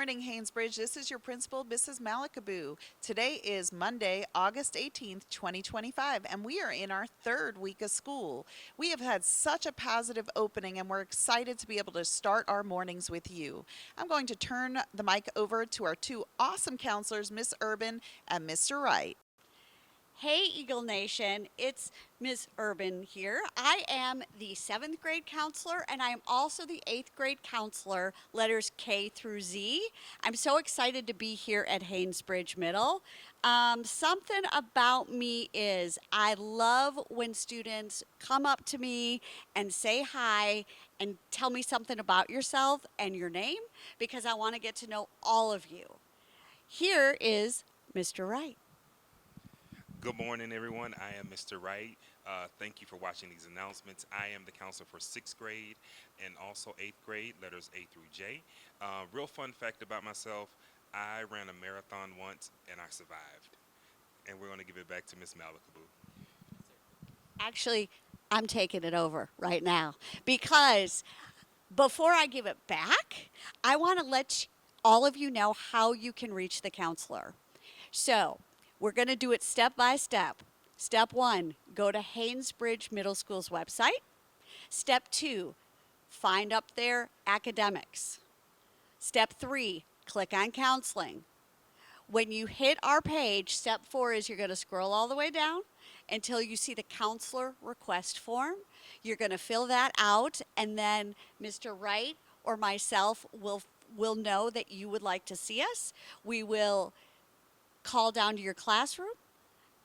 morning, Haynesbridge. This is your principal, Mrs. Malakaboo. Today is Monday, August 18th, 2025, and we are in our third week of school. We have had such a positive opening, and we're excited to be able to start our mornings with you. I'm going to turn the mic over to our two awesome counselors, Miss Urban and Mr. Wright. Hey, Eagle Nation, it's Ms. Urban here. I am the seventh grade counselor, and I am also the eighth grade counselor, letters K through Z. I'm so excited to be here at Haynesbridge Middle. Something about me is I love when students come up to me and say hi and tell me something about yourself and your name because I want to get to know all of you. Here is Mr. Wright. Good morning, everyone. I am Mr. Wright. Thank you for watching these announcements. I am the counselor for sixth grade and also eighth grade, letters A through J. Real fun fact about myself, I ran a marathon once and I survived. And we're going to give it back to Miss Malakaboo. Actually, I'm taking it over right now because before I give it back, I want to let all of you know how you can reach the counselor. So, we're going to do it step by step. Step one, go to Haynesbridge Middle School's website. Step two, find up there academics. Step three, click on counseling. When you hit our page, step four is you're going to scroll all the way down until you see the counselor request form. You're going to fill that out, and then Mr. Wright or myself will know that you would like to see us. We will call down to your classroom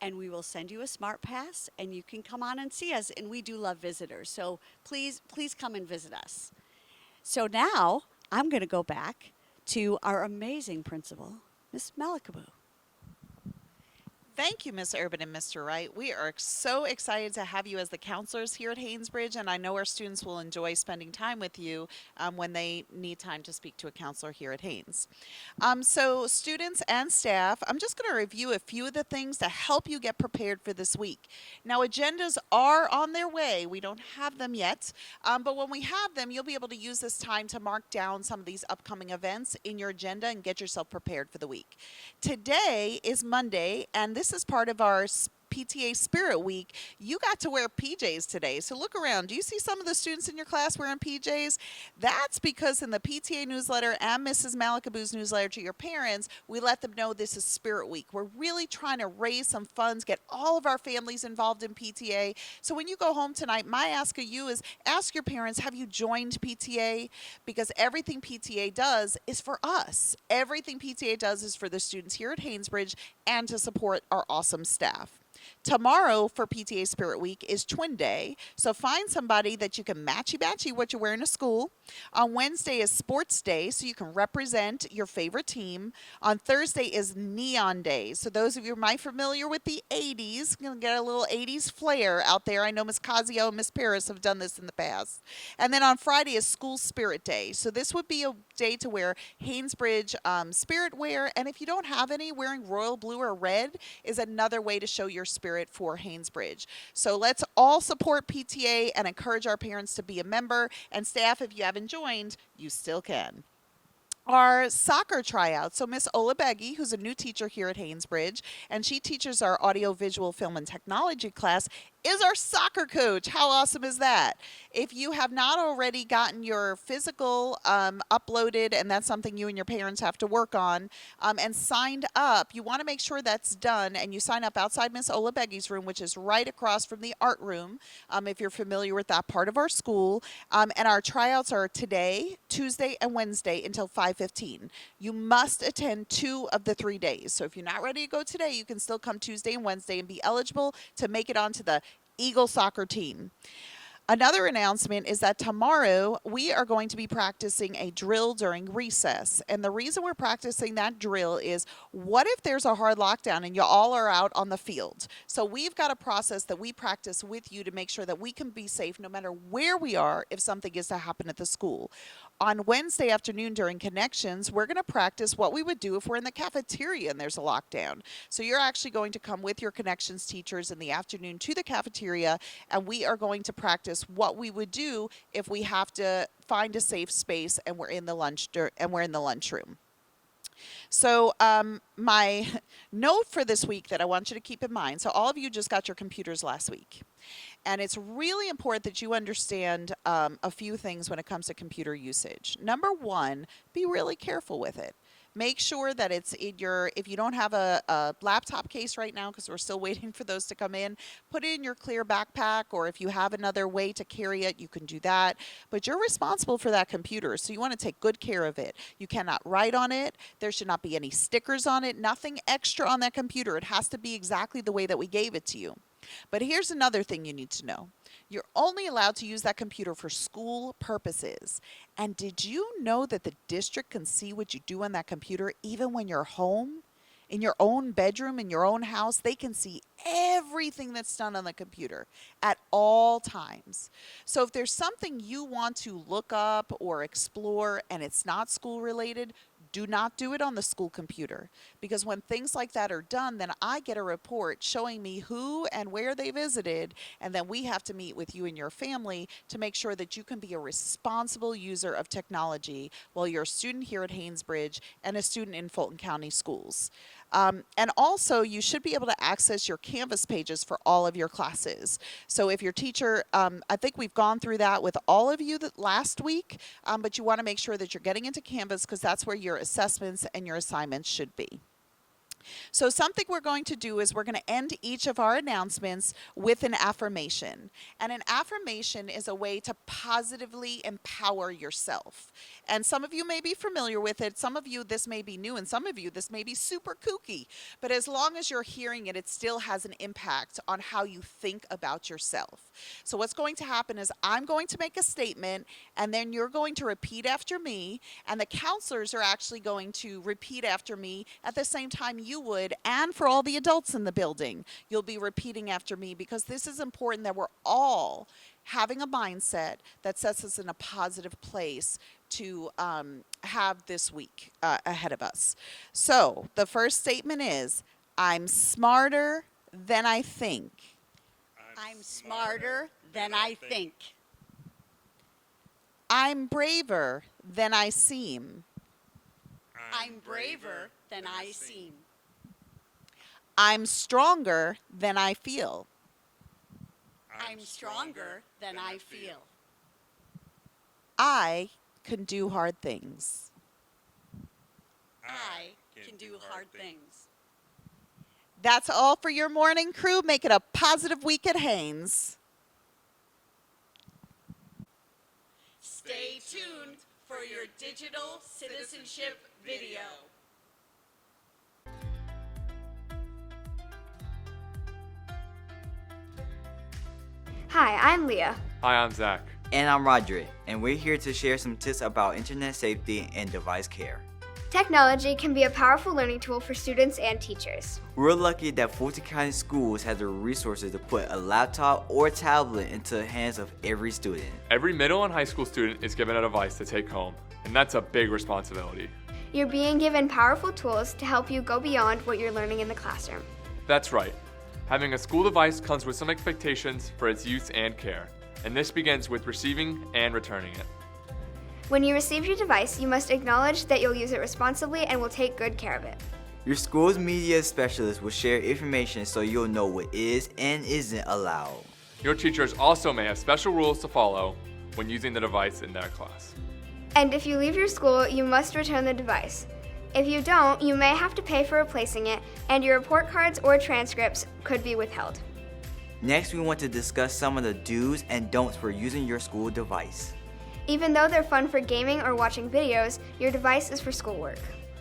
and we will send you a smart pass and you can come on and see us, and we do love visitors, so please come and visit us. So now I'm going to go back to our amazing principal, Miss Malakaboo. Thank you, Miss Urban and Mr. Wright. We are so excited to have you as the counselors here at Haynesbridge, and I know our students will enjoy spending time with you when they need time to speak to a counselor here at Haynes. So, students and staff, I'm just going to review a few of the things to help you get prepared for this week. Now, agendas are on their way. We don't have them yet, but when we have them, you'll be able to use this time to mark down some of these upcoming events in your agenda and get yourself prepared for the week. Today is Monday, and this is part of our PTA Spirit Week. You got to wear PJs today. So look around. Do you see some of the students in your class wearing PJs? That's because in the PTA newsletter and Mrs. Malakaboo's newsletter to your parents, we let them know this is Spirit Week. We're really trying to raise some funds, get all of our families involved in PTA. So when you go home tonight, my ask of you is ask your parents, have you joined PTA? Because everything PTA does is for us. Everything PTA does is for the students here at Haynesbridge and to support our awesome staff. Tomorrow for PTA Spirit Week is Twin Day, so find somebody that you can matchy-matchy what you're wearing to school. On Wednesday is Sports Day, so you can represent your favorite team. On Thursday is Neon Day, so those of you who might be familiar with the 80s, you're going to get a little 80s flair out there. I know Miss Casio and Miss Paris have done this in the past. And then on Friday is School Spirit Day, so this would be a day to wear Haynesbridge spirit wear, and if you don't have any, wearing royal blue or red is another way to show your spirit for Haynesbridge. So let's all support PTA and encourage our parents to be a member, and staff, if you haven't joined, you still can. Our soccer tryout. So Miss Ola Beggy, who's a new teacher here at Haynesbridge, and she teaches our audio visual film and technology class, is our soccer coach. How awesome is that? If you have not already gotten your physical uploaded, and that's something you and your parents have to work on, and signed up, you want to make sure that's done, and you sign up outside Miss Ola Beggy's room, which is right across from the art room, if you're familiar with that part of our school. And our tryouts are today, Tuesday, and Wednesday until 5:15. You must attend 2 of the 3 days. So if you're not ready to go today, you can still come Tuesday and Wednesday and be eligible to make it onto the Eagle soccer team. Another announcement is that tomorrow we are going to be practicing a drill during recess. And the reason we're practicing that drill is, what if there's a hard lockdown and you all are out on the field? So we've got a process that we practice with you to make sure that we can be safe no matter where we are if something is to happen at the school. On Wednesday afternoon during Connections, we're going to practice what we would do if we're in the cafeteria and there's a lockdown. So you're actually going to come with your Connections teachers in the afternoon to the cafeteria, and we are going to practice what we would do if we have to find a safe space and we're in the lunchroom. So, my note for this week that I want you to keep in mind, so all of you just got your computers last week. And it's really important that you understand a few things when it comes to computer usage. Number one, be really careful with it. Make sure that it's in if you don't have a laptop case right now, because we're still waiting for those to come in, put it in your clear backpack, or if you have another way to carry it, you can do that. But you're responsible for that computer, so you want to take good care of it. You cannot write on it. There should not be any stickers on it, nothing extra on that computer. It has to be exactly the way that we gave it to you. But here's another thing you need to know. You're only allowed to use that computer for school purposes. And did you know that the district can see what you do on that computer even when you're home? In your own bedroom, in your own house, they can see everything that's done on the computer at all times. So if there's something you want to look up or explore and it's not school related, do not do it on the school computer, because when things like that are done, then I get a report showing me who and where they visited, and then we have to meet with you and your family to make sure that you can be a responsible user of technology while you're a student here at Haynesbridge and a student in Fulton County Schools. And also, you should be able to access your Canvas pages for all of your classes. So if your teacher, I think we've gone through that with all of you last week, but you want to make sure that you're getting into Canvas, because that's where your assessments and your assignments should be. So something we're going to do is we're going to end each of our announcements with an affirmation. And an affirmation is a way to positively empower yourself. And some of you may be familiar with it. Some of you, this may be new, and some of you, this may be super kooky. But as long as you're hearing it, it still has an impact on how you think about yourself. So what's going to happen is I'm going to make a statement, and then you're going to repeat after me, and the counselors are actually going to repeat after me at the same time you would, and for all the adults in the building, you'll be repeating after me, because this is important that we're all having a mindset that sets us in a positive place to have this week ahead of us. So the first statement is, I'm smarter than I think. I'm smarter than I think. I'm braver than I seem. I'm braver than I seem. I'm stronger than I feel. I'm stronger than I feel. I can do hard things. I can do hard things. That's all for your morning crew. Make it a positive week at Haynes. Stay tuned for your digital citizenship video. Hi, I'm Leah. Hi, I'm Zach. And I'm Roderick, and we're here to share some tips about internet safety and device care. Technology can be a powerful learning tool for students and teachers. We're lucky that Fulton County Schools has the resources to put a laptop or tablet into the hands of every student. Every middle and high school student is given a device to take home, and that's a big responsibility. You're being given powerful tools to help you go beyond what you're learning in the classroom. That's right. Having a school device comes with some expectations for its use and care, and this begins with receiving and returning it. When you receive your device, you must acknowledge that you'll use it responsibly and will take good care of it. Your school's media specialist will share information so you'll know what is and isn't allowed. Your teachers also may have special rules to follow when using the device in their class. And if you leave your school, you must return the device. If you don't, you may have to pay for replacing it, and your report cards or transcripts could be withheld. Next, we want to discuss some of the do's and don'ts for using your school device. Even though they're fun for gaming or watching videos, your device is for schoolwork.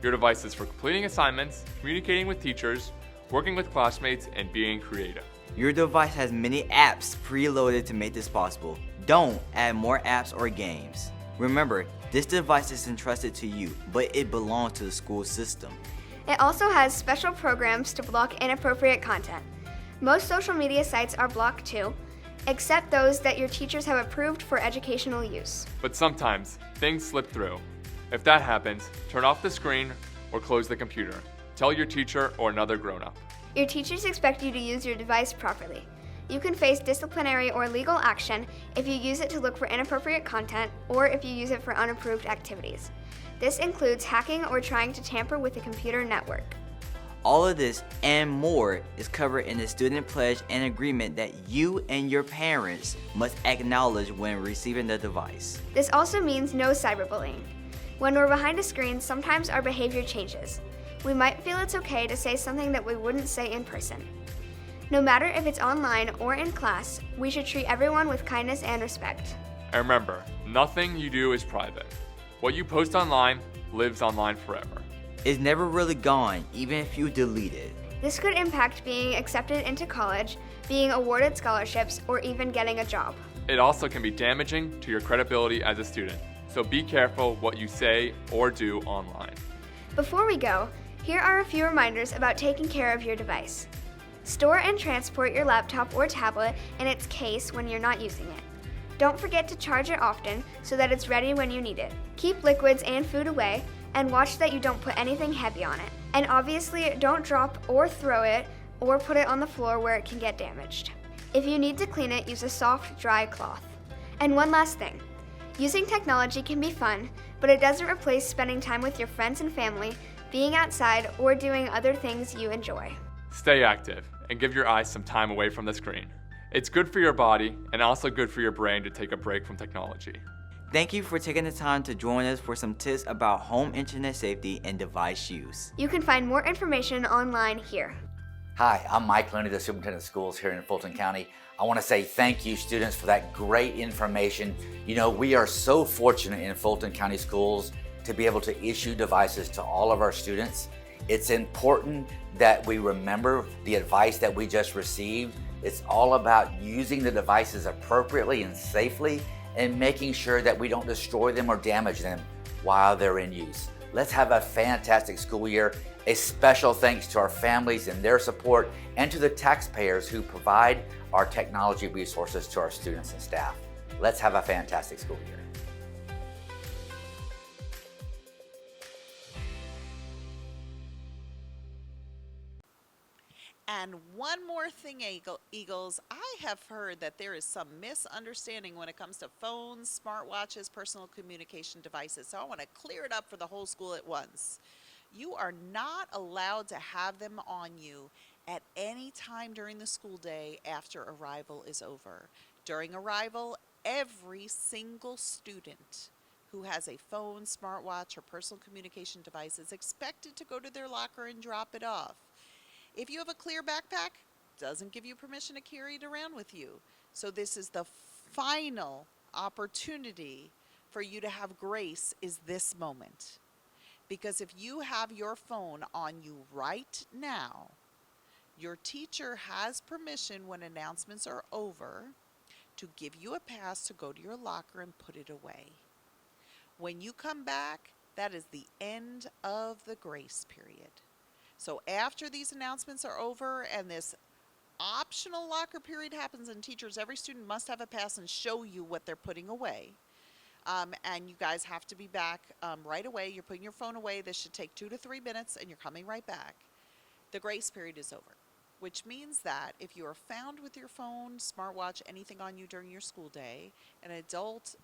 Your device is for completing assignments, communicating with teachers, working with classmates, and being creative. Your device has many apps preloaded to make this possible. Don't add more apps or games. Remember, this device is entrusted to you, but it belongs to the school system. It also has special programs to block inappropriate content. Most social media sites are blocked too, except those that your teachers have approved for educational use. But sometimes, things slip through. If that happens, turn off the screen or close the computer. Tell your teacher or another grown-up. Your teachers expect you to use your device properly. You can face disciplinary or legal action if you use it to look for inappropriate content or if you use it for unapproved activities. This includes hacking or trying to tamper with a computer network. All of this and more is covered in the student pledge and agreement that you and your parents must acknowledge when receiving the device. This also means no cyberbullying. When we're behind a screen, sometimes our behavior changes. We might feel it's okay to say something that we wouldn't say in person. No matter if it's online or in class, we should treat everyone with kindness and respect. And remember, nothing you do is private. What you post online lives online forever. It's never really gone, even if you delete it. This could impact being accepted into college, being awarded scholarships, or even getting a job. It also can be damaging to your credibility as a student, so be careful what you say or do online. Before we go, here are a few reminders about taking care of your device. Store and transport your laptop or tablet in its case when you're not using it. Don't forget to charge it often so that it's ready when you need it. Keep liquids and food away, and watch that you don't put anything heavy on it. And obviously, don't drop or throw it or put it on the floor where it can get damaged. If you need to clean it, use a soft, dry cloth. And one last thing. Using technology can be fun, but it doesn't replace spending time with your friends and family, being outside, or doing other things you enjoy. Stay active and give your eyes some time away from the screen. It's good for your body and also good for your brain to take a break from technology. Thank you for taking the time to join us for some tips about home internet safety and device use. You can find more information online here. Hi, I'm Mike Looney, the Superintendent of Schools here in Fulton County. I want to say thank you, students, for that great information. You know, we are so fortunate in Fulton County Schools to be able to issue devices to all of our students. It's important that we remember the advice that we just received. It's all about using the devices appropriately and safely and making sure that we don't destroy them or damage them while they're in use. Let's have a fantastic school year. A special thanks to our families and their support, and to the taxpayers who provide our technology resources to our students and staff. Let's have a fantastic school year. And one more thing, Eagles, I have heard that there is some misunderstanding when it comes to phones, smartwatches, personal communication devices. So I want to clear it up for the whole school at once. You are not allowed to have them on you at any time during the school day after arrival is over. During arrival, every single student who has a phone, smartwatch, or personal communication device is expected to go to their locker and drop it off. If you have a clear backpack, doesn't give you permission to carry it around with you. So this is the final opportunity for you to have grace, is this moment. Because if you have your phone on you right now, your teacher has permission when announcements are over to give you a pass to go to your locker and put it away. When you come back, that is the end of the grace period. So after these announcements are over and this optional locker period happens, and teachers, every student must have a pass and show you what they're putting away. And you guys have to be back right away. You're putting your phone away. This should take 2 to 3 minutes, and you're coming right back. The grace period is over, which means that if you are found with your phone, smartwatch, anything on you during your school day, an adult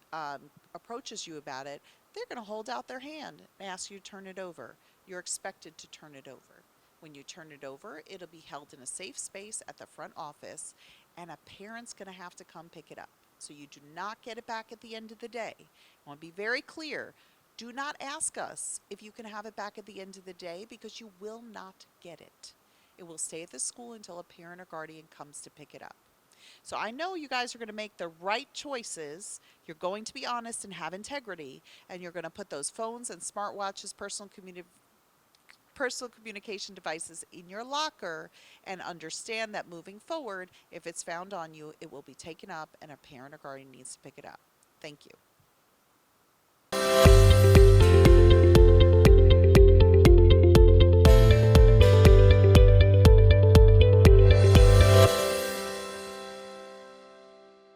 approaches you about it, they're going to hold out their hand and ask you to turn it over. You're expected to turn it over. When you turn it over, it'll be held in a safe space at the front office, and a parent's going to have to come pick it up. So you do not get it back at the end of the day. I want to be very clear. Do not ask us if you can have it back at the end of the day, because you will not get it. It will stay at the school until a parent or guardian comes to pick it up. So I know you guys are going to make the right choices. You're going to be honest and have integrity, and you're going to put those phones and smartwatches, personal communication devices in your locker, and understand that moving forward, if it's found on you, it will be taken up and a parent or guardian needs to pick it up. Thank you.